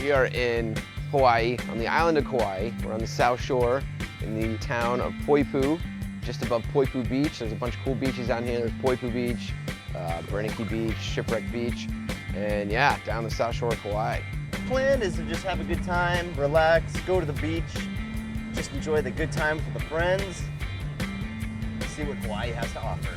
We are in Hawaii, on the island of Kauai. We're on the south shore in the town of Poipu, just above Poipu Beach. There's a bunch of cool beaches down here. There's Poipu Beach, Bernicky Beach, Shipwreck Beach, and yeah, down the south shore of Kauai. The plan is to just have a good time, relax, go to the beach, just enjoy the good times with the friends, see what Kauai has to offer.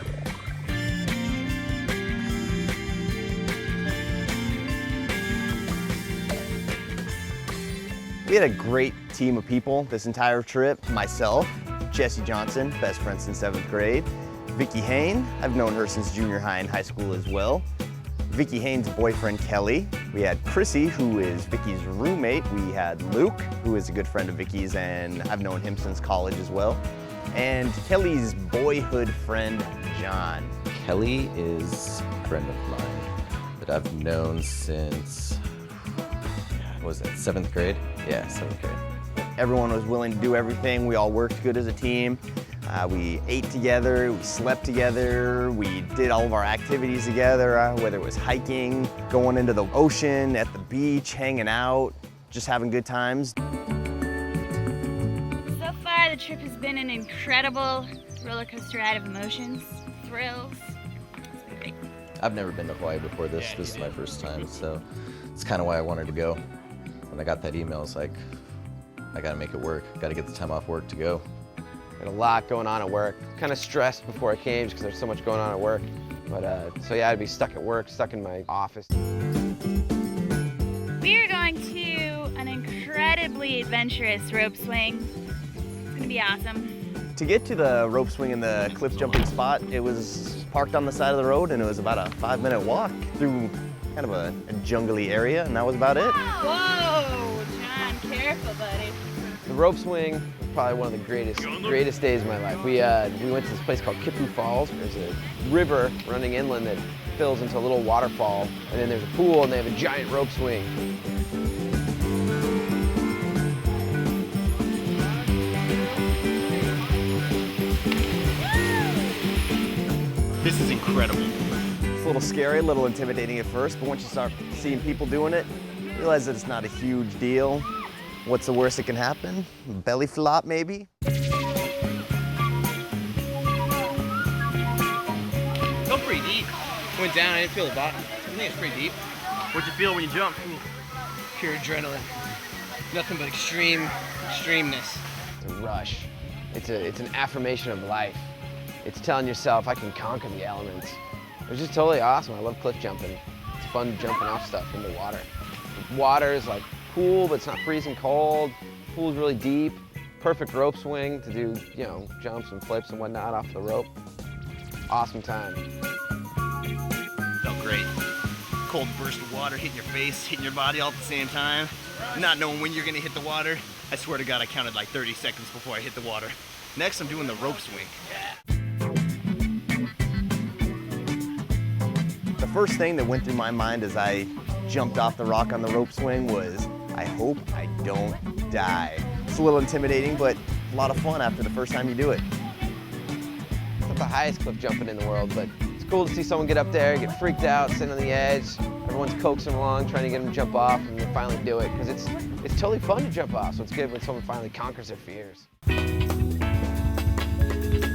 We had a great team of people this entire trip. Myself, Jesse Johnson, best friend since 7th grade. Vicky Hain, I've known her since junior high and high school as well. Vicky Hain's boyfriend, Kelly. We had Chrissy, who is Vicky's roommate. We had Luke, who is a good friend of Vicky's, and I've known him since college as well. And Kelly's boyhood friend, John. Kelly is a friend of mine that I've known since, what was that, 7th grade? Yeah, 7th grade. Everyone was willing to do everything. We all worked good as a team. We ate together, we slept together, we did all of our activities together, whether it was hiking, going into the ocean, at the beach, hanging out, just having good times. So far, the trip has been an incredible roller coaster ride of emotions, thrills. It's been great. I've never been to Hawaii before this. This is my first time, so it's kind of why I wanted to go. When I got that email, it's like, I gotta make it work. Gotta get the time off work to go. Had a lot going on at work. Kind of stressed before I came just because there's so much going on at work. But so yeah, I'd be stuck at work, stuck in my office. We are going to an incredibly adventurous rope swing. It's gonna be awesome. To get to the rope swing and the cliff jumping spot, it was parked on the side of the road and it was about a 5-minute walk through kind of a jungly area, and that was about it. Whoa, John, careful, buddy. The rope swing was probably one of the greatest days of my life. We went to this place called Kipu Falls. There's a river running inland that fills into a little waterfall, and then there's a pool, and they have a giant rope swing. This is incredible. It's a little scary, a little intimidating at first, but once you start seeing people doing it, you realize that it's not a huge deal. What's the worst that can happen? Belly flop, maybe? Felt pretty deep. Went down, I didn't feel the bottom. I think it's pretty deep. What'd you feel when you jumped? Pure adrenaline. Nothing but extremeness. It's a rush. It's an affirmation of life. It's telling yourself, I can conquer the elements. It was just totally awesome. I love cliff jumping. It's fun jumping off stuff into water. The water is like cool, but it's not freezing cold. The pool's really deep. Perfect rope swing to do, you know, jumps and flips and whatnot off the rope. Awesome time. Felt great. Cold burst of water hitting your face, hitting your body all at the same time. Not knowing when you're gonna hit the water. I swear to God, I counted like 30 seconds before I hit the water. Next, I'm doing the rope swing. The first thing that went through my mind as I jumped off the rock on the rope swing was, I hope I don't die. It's a little intimidating, but a lot of fun after the first time you do it. It's not the highest cliff jumping in the world, but it's cool to see someone get up there, get freaked out, sit on the edge. Everyone's coaxing along, trying to get them to jump off, and they finally do it, because it's totally fun to jump off, so it's good when someone finally conquers their fears.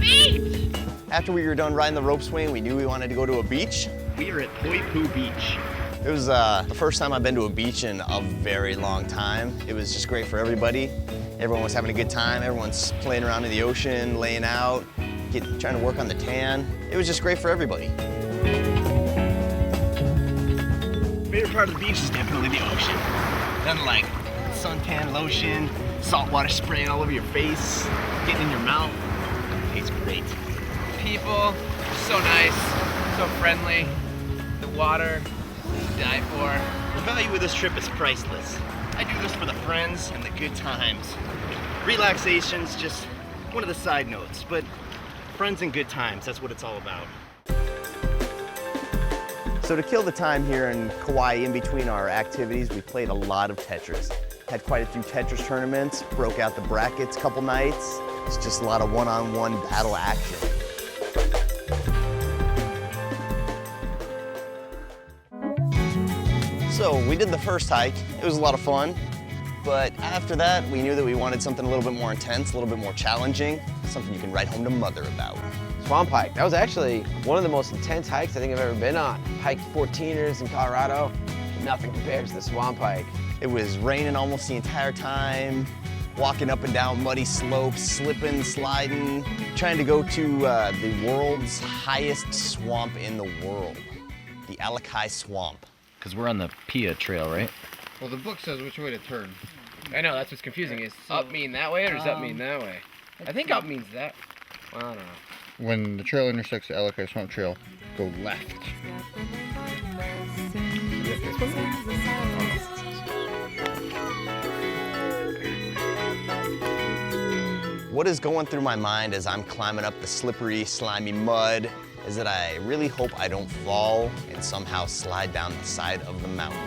Beach! After we were done riding the rope swing, we knew we wanted to go to a beach. We are at Poipu Beach. It was the first time I've been to a beach in a very long time. It was just great for everybody. Everyone was having a good time. Everyone's playing around in the ocean, laying out, trying to work on the tan. It was just great for everybody. Favorite part of the beach is definitely the ocean. Nothing like suntan lotion, saltwater spraying all over your face, getting in your mouth. Tastes great. People, so nice, so friendly. The water, to die for. The value of this trip is priceless. I do this for the friends and the good times. Relaxation's just one of the side notes, but friends and good times, that's what it's all about. So to kill the time here in Kauai, in between our activities, we played a lot of Tetris. Had quite a few Tetris tournaments, broke out the brackets a couple nights. It's just a lot of one-on-one battle action. So we did the first hike. It was a lot of fun. But after that, we knew that we wanted something a little bit more intense, a little bit more challenging, something you can write home to mother about. Swamp hike. That was actually one of the most intense hikes I think I've ever been on. Hiked 14ers in Colorado. Nothing compares to the swamp hike. It was raining almost the entire time, walking up and down muddy slopes, slipping, sliding, trying to go to the world's highest swamp in the world, the Alakai Swamp. Because we're on the Pia Trail, right? Well, the book says which way to turn. I know, that's what's confusing. Is up mean that way or does up mean that way? I think up means that. Well, I don't know. When the trail intersects the Alakai Swamp Trail, go left. What is going through my mind as I'm climbing up the slippery, slimy mud is that I really hope I don't fall and somehow slide down the side of the mountain.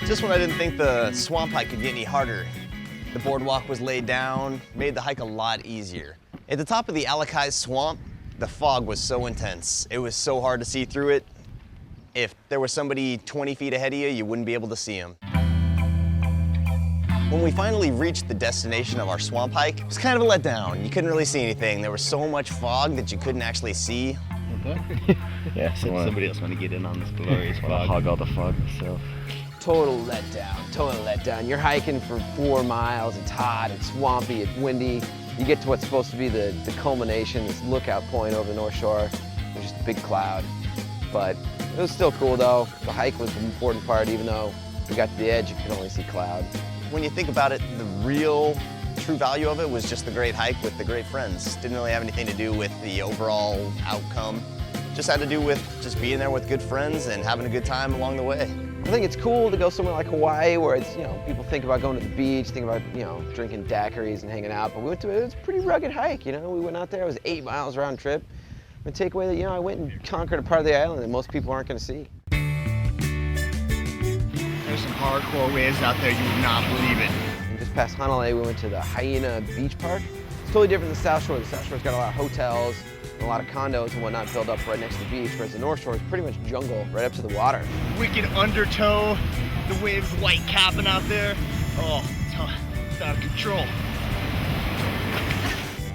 Just when I didn't think the swamp hike could get any harder, the boardwalk was laid down, made the hike a lot easier. At the top of the Alakai Swamp, the fog was so intense. It was so hard to see through it. If there was somebody 20 feet ahead of you, you wouldn't be able to see them. When we finally reached the destination of our swamp hike, it was kind of a letdown. You couldn't really see anything. There was so much fog that you couldn't actually see. Yeah, Somebody else want to get in on this glorious fog. hog all the fog myself. Total letdown. You're hiking for 4 miles, it's hot, it's swampy, it's windy. You get to what's supposed to be the culmination, this lookout point over the North Shore. There's just a big cloud. But it was still cool though. The hike was the important part, even though we got to the edge, you could only see cloud. When you think about it, the real true value of it was just the great hike with the great friends. Didn't really have anything to do with the overall outcome. Just had to do with just being there with good friends and having a good time along the way. I think it's cool to go somewhere like Hawaii where it's, people think about going to the beach, think about, drinking daiquiris and hanging out, but it was a pretty rugged hike, We went out there, it was 8 miles round trip. The takeaway that, I went and conquered a part of the island that most people aren't gonna see. There's some hardcore waves out there, you would not believe it. And just past Hanalei, we went to the Hyena Beach Park. It's totally different than the South Shore. The South Shore's got a lot of hotels, and a lot of condos and whatnot built up right next to the beach, whereas the North Shore is pretty much jungle right up to the water. Wicked undertow, the waves white capping out there. Oh, it's out of control.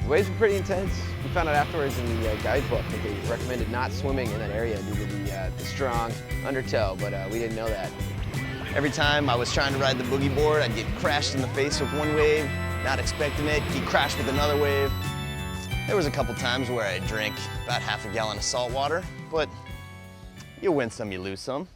The waves were pretty intense. We found out afterwards in the guidebook that they recommended not swimming in that area due to the strong undertow, but we didn't know that. Every time I was trying to ride the boogie board, I'd get crashed in the face with one wave, not expecting it, get crashed with another wave. There was a couple times where I drank about half a gallon of salt water, but you win some, you lose some.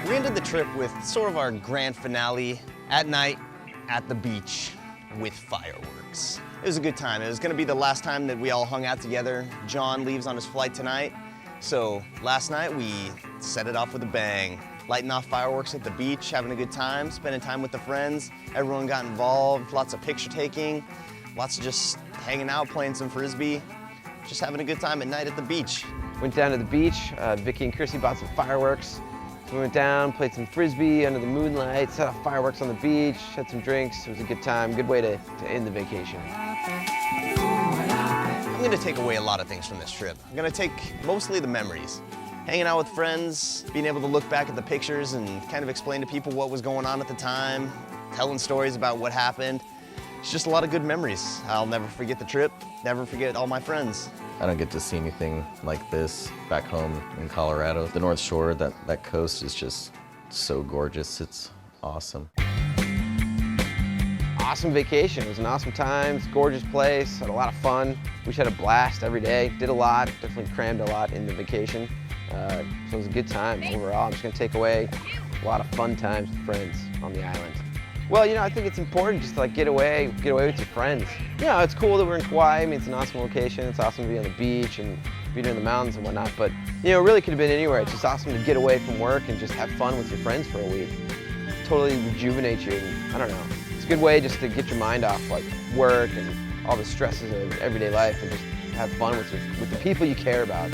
We ended the trip with sort of our grand finale at night at the beach with fireworks. It was a good time. It was gonna be the last time that we all hung out together. John leaves on his flight tonight. So last night we set it off with a bang. Lighting off fireworks at the beach, having a good time, spending time with the friends. Everyone got involved, lots of picture taking, lots of just hanging out, playing some Frisbee, just having a good time at night at the beach. Went down to the beach. Vicky and Chrissy bought some fireworks. So we went down, played some Frisbee under the moonlight, set off fireworks on the beach, had some drinks. It was a good time, good way to end the vacation. I'm gonna take away a lot of things from this trip. I'm gonna take mostly the memories. Hanging out with friends, being able to look back at the pictures and kind of explain to people what was going on at the time, telling stories about what happened. It's just a lot of good memories. I'll never forget the trip, never forget all my friends. I don't get to see anything like this back home in Colorado. The North Shore, that coast is just so gorgeous. It's awesome. Awesome vacation. It was an awesome time. It's a gorgeous place. Had a lot of fun. We had a blast every day. Did a lot. Definitely crammed a lot in the vacation. So it was a good time overall. I'm just gonna take away a lot of fun times with friends on the island. Well, I think it's important just to get away with your friends. It's cool that we're in Kauai. I mean, it's an awesome location. It's awesome to be on the beach and be in the mountains and whatnot. But, it really could have been anywhere. It's just awesome to get away from work and just have fun with your friends for a week. totally rejuvenates you. And, I don't know. It's a good way just to get your mind off like work and all the stresses of everyday life and just have fun with the people you care about.